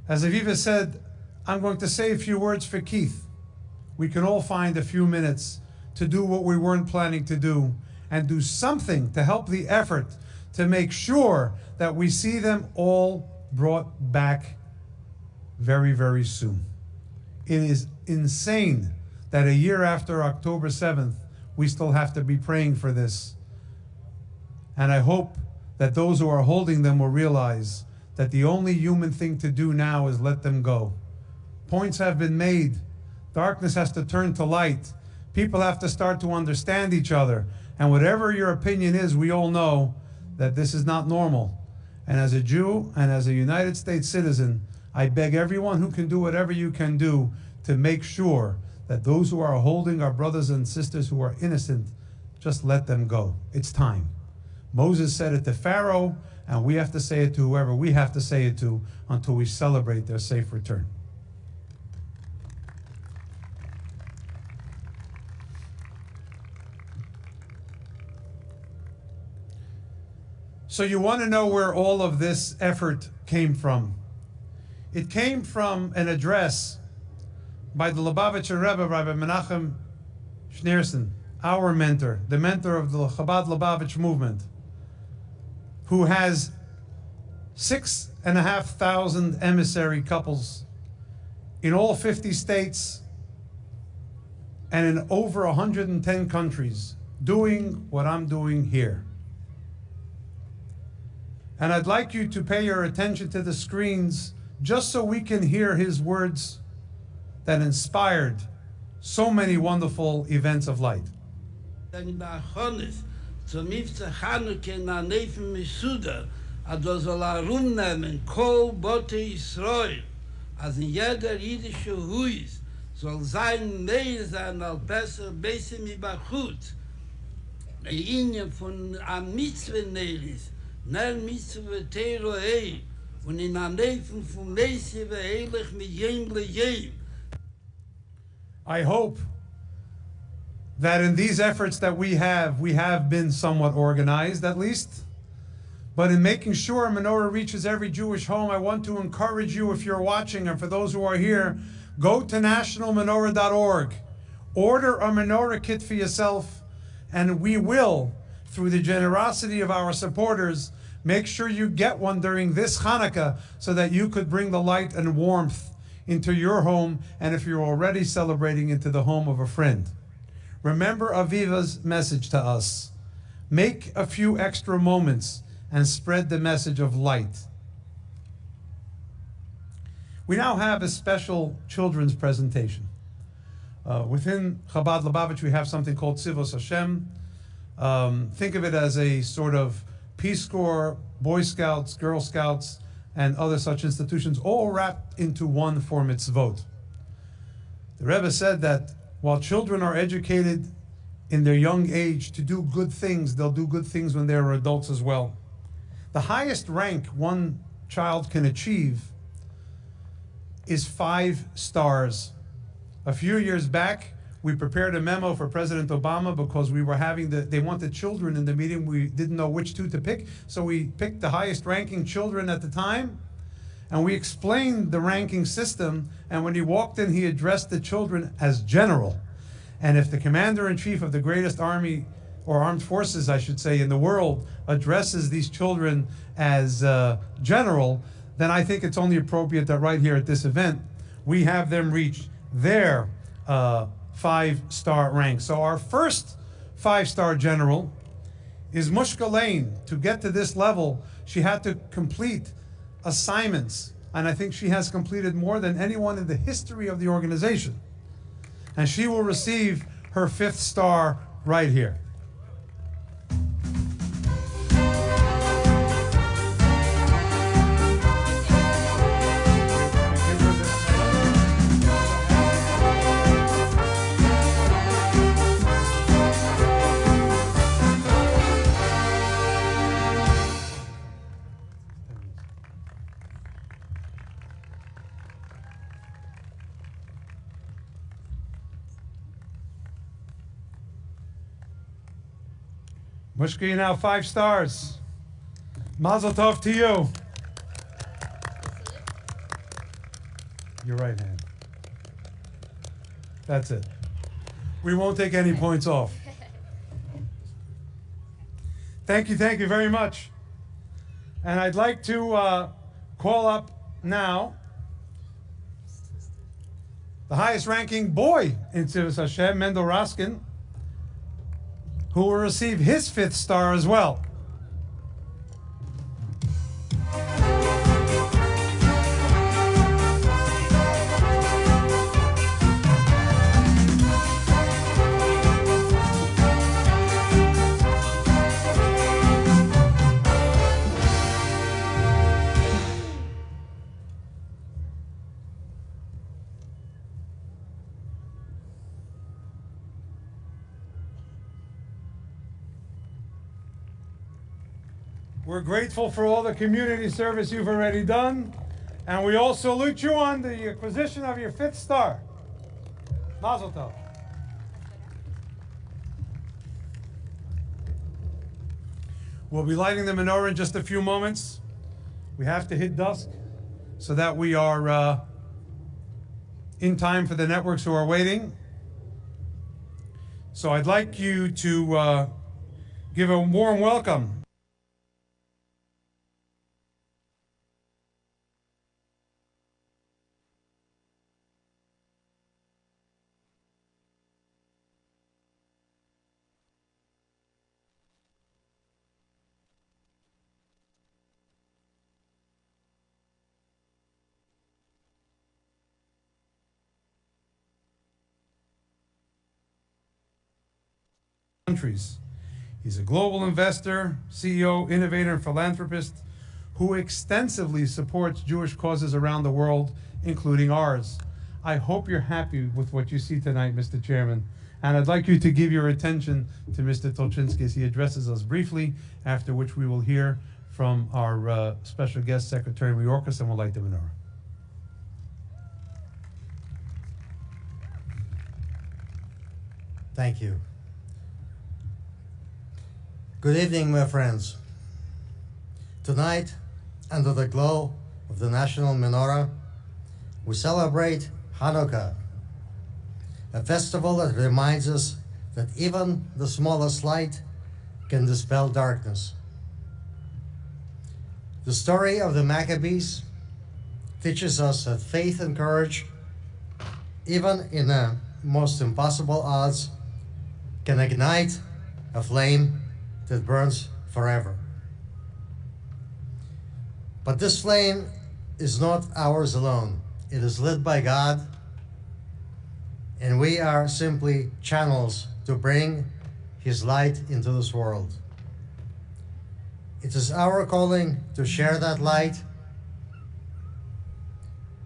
As Aviva said, I'm going to say a few words for Keith. We can all find a few minutes to do what we weren't planning to do and do something to help the effort to make sure that we see them all brought back very, very soon. It is insane that a year after October 7th, we still have to be praying for this. And I hope that those who are holding them will realize that the only human thing to do now is let them go. Points have been made. Darkness has to turn to light. People have to start to understand each other. And whatever your opinion is, we all know that this is not normal. And as a Jew and as a United States citizen, I beg everyone who can do whatever you can do to make sure that those who are holding our brothers and sisters who are innocent, just let them go. It's time. Moses said it to Pharaoh, and we have to say it to whoever we have to say it to until we celebrate their safe return. So you want to know where all of this effort came from. It came from an address by the Lubavitcher Rebbe, Rabbi Menachem Schneerson, our mentor, the mentor of the Chabad Lubavitch movement, who has 6,500 emissary couples in all 50 states and in over 110 countries doing what I'm doing here. And I'd like you to pay your attention to the screens just so we can hear his words that inspired so many wonderful events of light. Zum Mifzah Hanukkah na Nefen Misuda, soll rumnehmen Kol Bote Israel, als in jeder jüdische Huis soll sein mehr sein als besser mit Bachut. Die Linie von am Mitzvah-Neris, ner Mitzvah-Teroei, und in der Nefen von Mesive heilig mit jem lejem. I hope that in these efforts that we have been somewhat organized, at least. But in making sure Menorah reaches every Jewish home, I want to encourage you, if you're watching, and for those who are here, go to nationalmenorah.org. Order a Menorah kit for yourself, and we will, through the generosity of our supporters, make sure you get one during this Hanukkah so that you could bring the light and warmth into your home, and if you're already celebrating, into the home of a friend. Remember Aviva's message to us. Make a few extra moments and spread the message of light. We now have a special children's presentation. Within Chabad Lubavitch, we have something called Tzivos Hashem. Think of it as a sort of Peace Corps, Boy Scouts, Girl Scouts, and other such institutions, all wrapped into one for mitzvot. The Rebbe said that while children are educated in their young age to do good things, they'll do good things when they're adults as well. The highest rank one child can achieve is 5 stars. A few years back, we prepared a memo for President Obama because we were having they wanted children in the meeting. We didn't know which 2 to pick, so we picked the highest ranking children at the time, and we explained the ranking system, and when he walked in, he addressed the children as general. And if the commander-in-chief of the greatest army, or armed forces, I should say, in the world, addresses these children as general, then I think it's only appropriate that right here at this event, we have them reach their 5-star rank. So our first 5-star general is Mushka Lane. To get to this level, she had to complete assignments, and I think she has completed more than anyone in the history of the organization. And she will receive her 5th star right here. Mushka, you now 5 stars. Mazel tov to you. Your right hand. That's it. We won't take any points off. Thank you very much. And I'd like to call up now the highest ranking boy in Tzivos Hashem, Mendel Raskin, who will receive his 5th star as well. We're grateful for all the community service you've already done, and we all salute you on the acquisition of your 5th star. Mazel tov. We'll be lighting the menorah in just a few moments. We have to hit dusk so that we are in time for the networks who are waiting. So I'd like you to give a warm welcome countries. He's a global investor, CEO, innovator, and philanthropist who extensively supports Jewish causes around the world, including ours. I hope you're happy with what you see tonight, Mr. Chairman, and I'd like you to give your attention to Mr. Tolchinsky as he addresses us briefly, after which we will hear from our special guest, Secretary Mayorkas, and we'll light the menorah. Thank you. Good evening, my friends. Tonight, under the glow of the national menorah, we celebrate Hanukkah, a festival that reminds us that even the smallest light can dispel darkness. The story of the Maccabees teaches us that faith and courage, even in the most impossible odds, can ignite a flame that burns forever. But this flame is not ours alone. It is lit by God, and we are simply channels to bring His light into this world. It is our calling to share that light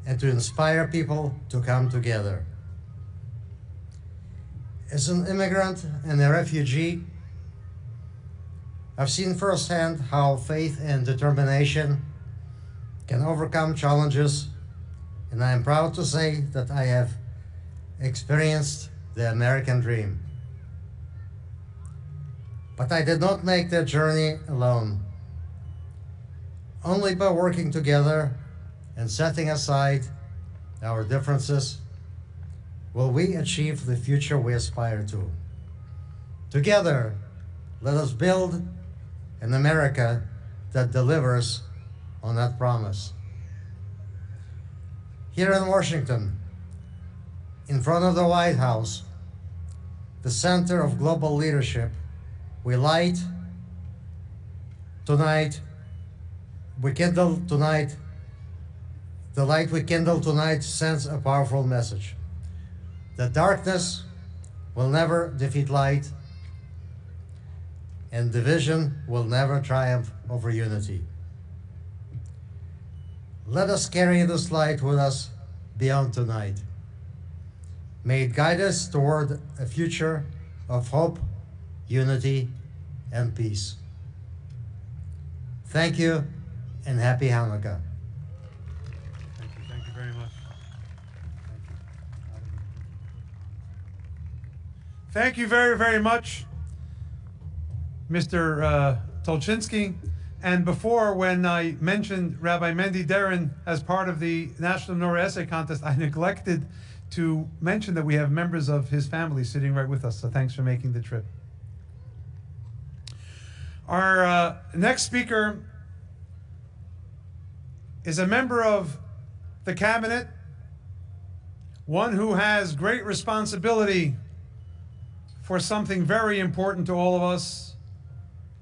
and to inspire people to come together. As an immigrant and a refugee, I've seen firsthand how faith and determination can overcome challenges, and I am proud to say that I have experienced the American dream. But I did not make that journey alone. Only by working together and setting aside our differences will we achieve the future we aspire to. Together, let us build an America that delivers on that promise. Here in Washington, in front of the White House, the center of global leadership, we kindle tonight, the light we kindle tonight sends a powerful message. That darkness will never defeat light, and division will never triumph over unity. Let us carry this light with us beyond tonight. May it guide us toward a future of hope, unity, and peace. Thank you, and happy Hanukkah. Thank you very much. Thank you very, very much. Mr. Tolchinsky. And before, when I mentioned Rabbi Mendy Derin as part of the National Menorah Essay Contest, I neglected to mention that we have members of his family sitting right with us. So thanks for making the trip. Our next speaker is a member of the cabinet, one who has great responsibility for something very important to all of us,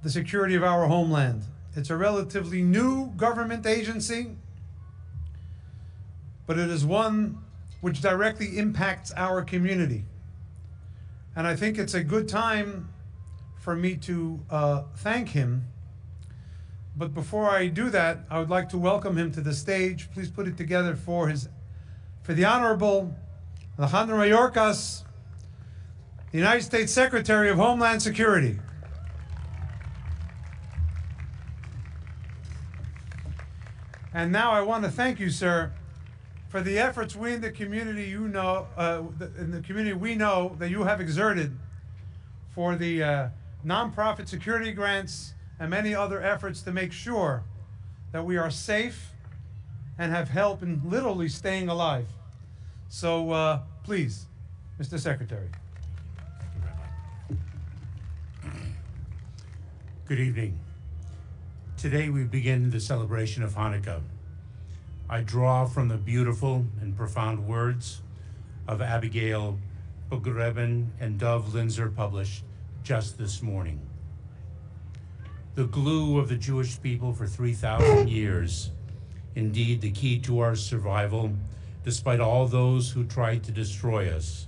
the security of our homeland. It's a relatively new government agency, but it is one which directly impacts our community. And I think it's a good time for me to thank him. But before I do that, I would like to welcome him to the stage. Please put it together for the Honorable Alejandro Mayorkas, the United States Secretary of Homeland Security. And now I want to thank you, sir, for the efforts we in the community we know that you have exerted for the nonprofit security grants and many other efforts to make sure that we are safe and have help in literally staying alive. So please, Mr. Secretary. Good evening. Today we begin the celebration of Hanukkah. I draw from the beautiful and profound words of Abigail Bogrebin and Dov Linzer, published just this morning. The glue of the Jewish people for 3,000 years, indeed the key to our survival, despite all those who tried to destroy us,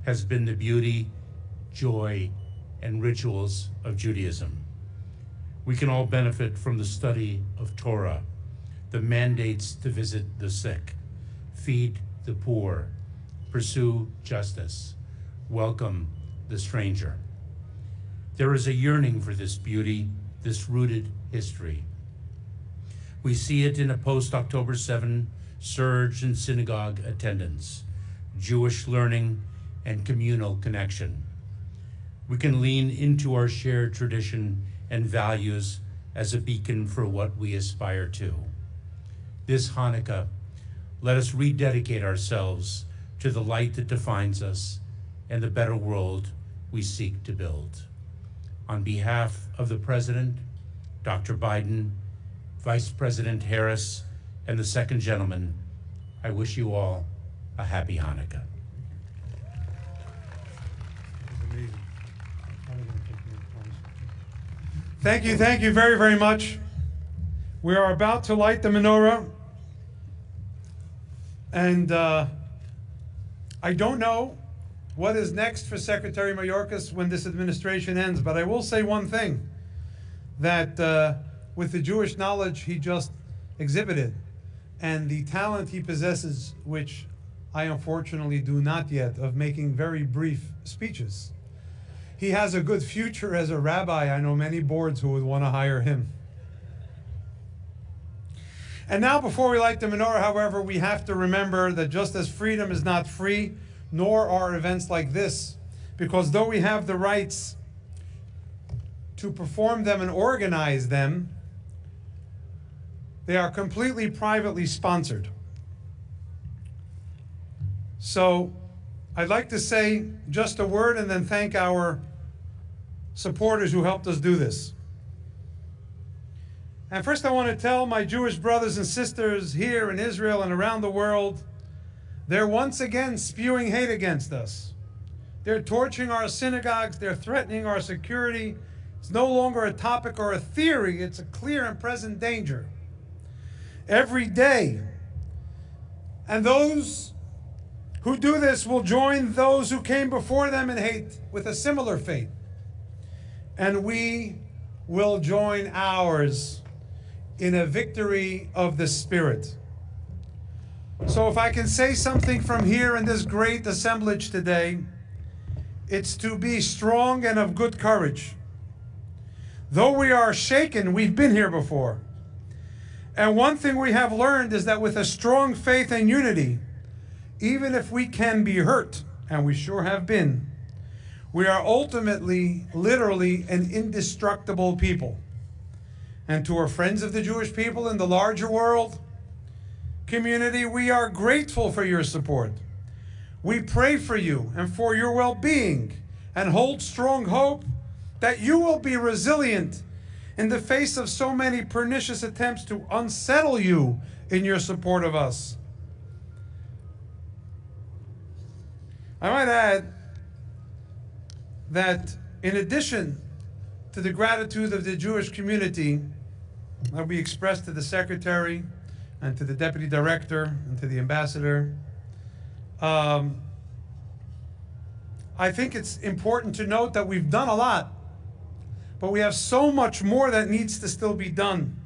has been the beauty, joy, and rituals of Judaism. We can all benefit from the study of Torah, the mandates to visit the sick, feed the poor, pursue justice, welcome the stranger. There is a yearning for this beauty, this rooted history. We see it in a post-October 7 surge in synagogue attendance, Jewish learning, and communal connection. We can lean into our shared tradition and values as a beacon for what we aspire to. This Hanukkah, let us rededicate ourselves to the light that defines us and the better world we seek to build. On behalf of the President, Dr. Biden, Vice President Harris, and the second gentleman, I wish you all a happy Hanukkah. Thank you very, very much. We are about to light the menorah, and I don't know what is next for Secretary Mayorkas when this administration ends, but I will say one thing, that with the Jewish knowledge he just exhibited and the talent he possesses, which I unfortunately do not yet, of making very brief speeches, he has a good future as a rabbi. I know many boards who would want to hire him. And now, before we light the menorah, however, we have to remember that just as freedom is not free, nor are events like this, because though we have the rights to perform them and organize them, they are completely privately sponsored. So I'd like to say just a word and then thank our supporters who helped us do this. And first I want to tell my Jewish brothers and sisters here in Israel and around the world, they're once again spewing hate against us. They're torching our synagogues, they're threatening our security. It's no longer a topic or a theory, it's a clear and present danger. Every day. And those who do this will join those who came before them in hate with a similar fate. And we will join ours in a victory of the Spirit. So if I can say something from here in this great assemblage today, it's to be strong and of good courage. Though we are shaken, we've been here before. And one thing we have learned is that with a strong faith and unity, even if we can be hurt, and we sure have been, We are ultimately, literally, an indestructible people. And to our friends of the Jewish people in the larger world community, we are grateful for your support. We pray for you and for your well-being and hold strong hope that you will be resilient in the face of so many pernicious attempts to unsettle you in your support of us. I might add that in addition to the gratitude of the Jewish community that we expressed to the Secretary and to the Deputy Director and to the Ambassador, I think it's important to note that we've done a lot, but we have so much more that needs to still be done.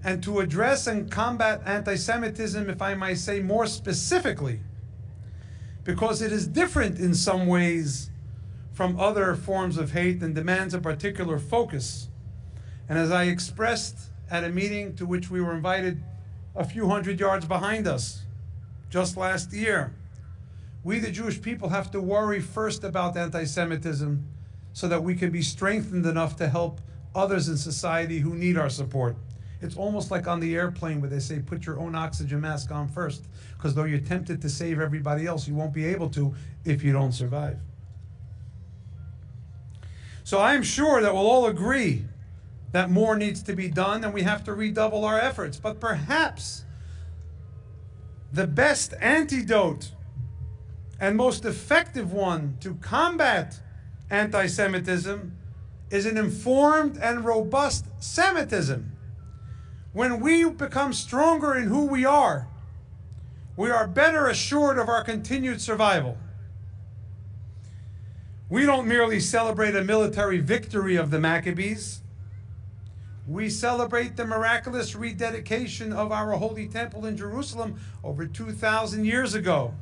And to address and combat anti-Semitism, if I might say more specifically, because it is different in some ways from other forms of hate and demands a particular focus. And as I expressed at a meeting to which we were invited a few hundred yards behind us just last year, we the Jewish people have to worry first about anti-Semitism so that we can be strengthened enough to help others in society who need our support. It's almost like on the airplane where they say, put your own oxygen mask on first, because though you're tempted to save everybody else, you won't be able to if you don't survive. So I'm sure that we'll all agree that more needs to be done and we have to redouble our efforts. But perhaps the best antidote and most effective one to combat anti-Semitism is an informed and robust Semitism. When we become stronger in who we are better assured of our continued survival. We don't merely celebrate a military victory of the Maccabees. We celebrate the miraculous rededication of our holy temple in Jerusalem over 2,000 years ago.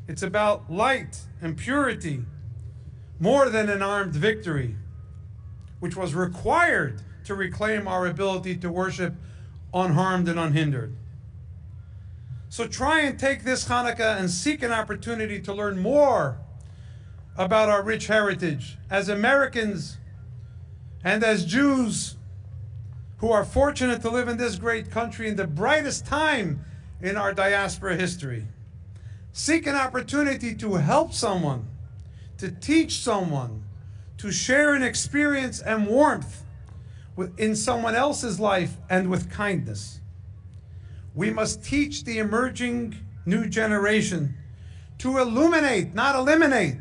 It's about light and purity, more than an armed victory, which was required to reclaim our ability to worship unharmed and unhindered. So try and take this Hanukkah and seek an opportunity to learn more about our rich heritage as Americans and as Jews who are fortunate to live in this great country in the brightest time in our diaspora history. Seek an opportunity to help someone, to teach someone, to share an experience and warmth in someone else's life and with kindness. We must teach the emerging new generation to illuminate, not eliminate,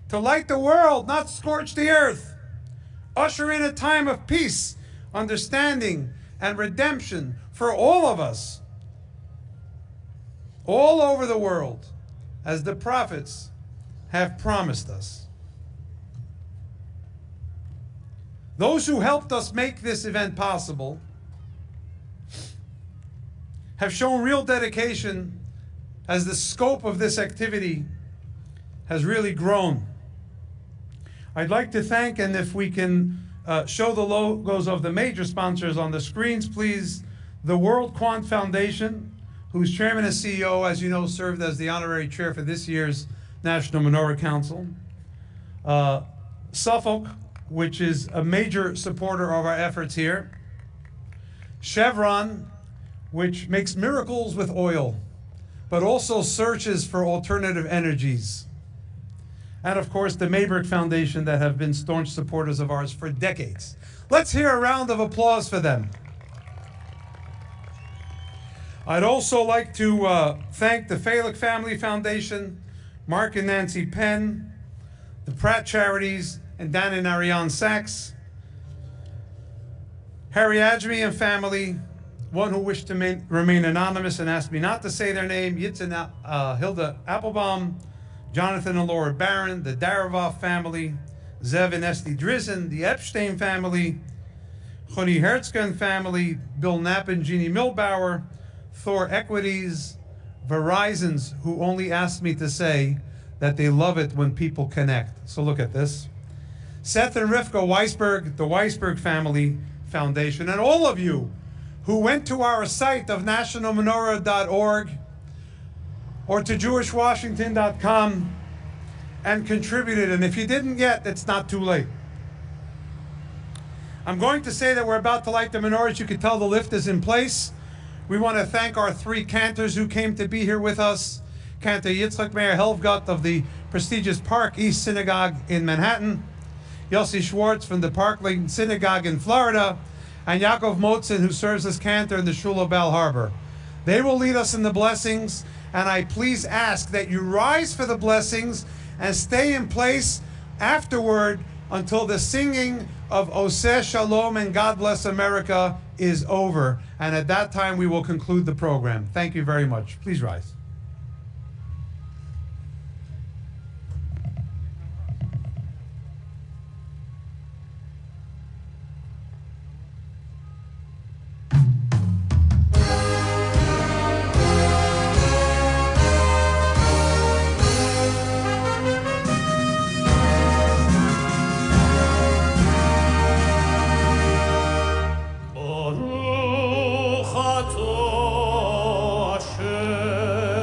to light the world, not scorch the earth, usher in a time of peace, understanding, and redemption for all of us, all over the world, as the prophets have promised us. Those who helped us make this event possible have shown real dedication as the scope of this activity has really grown. I'd like to thank, and if we can show the logos of the major sponsors on the screens, please, the World Quant Foundation, whose chairman and CEO, as you know, served as the honorary chair for this year's National Menorah Council. Suffolk, which is a major supporter of our efforts here. Chevron, which makes miracles with oil, but also searches for alternative energies. And of course, the Mayberg Foundation, that have been staunch supporters of ours for decades. Let's hear a round of applause for them. I'd also like to thank the Falick Family Foundation, Mark and Nancy Penn, the Pratt Charities, and Dan and Ariane Sachs, Harry Adjmi and family, one who wished to remain anonymous and asked me not to say their name, Yitzhak Hilda Applebaum, Jonathan and Laura Barron, the Daravoff family, Zev and Esty Drizzen, the Epstein family, Choni Hertzgen family, Bill Knapp and Jeannie Milbauer, Thor Equities, Verizon's, who only asked me to say that they love it when people connect. So look at this. Seth and Rivka Weisberg, the Weisberg Family Foundation, and all of you who went to our site of nationalmenorah.org or to jewishwashington.com and contributed. And if you didn't yet, it's not too late. I'm going to say that we're about to light the menorahs. You can tell the lift is in place. We want to thank our 3 cantors who came to be here with us. Cantor Yitzchak Meir Helfgott of the prestigious Park East Synagogue in Manhattan, Yossi Schwartz from the Parkland Synagogue in Florida, and Yaakov Motzen, who serves as cantor in the Shul of Bal Harbor. They will lead us in the blessings, and I please ask that you rise for the blessings and stay in place afterward until the singing of Oseh Shalom and God Bless America is over. And at that time, we will conclude the program. Thank you very much. Please rise. Baruch atah Hashem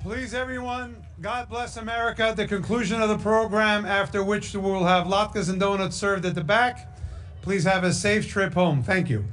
Please, everyone, God bless America. At the conclusion of the program, after which we will have latkes and donuts served at the back. Please have a safe trip home. Thank you.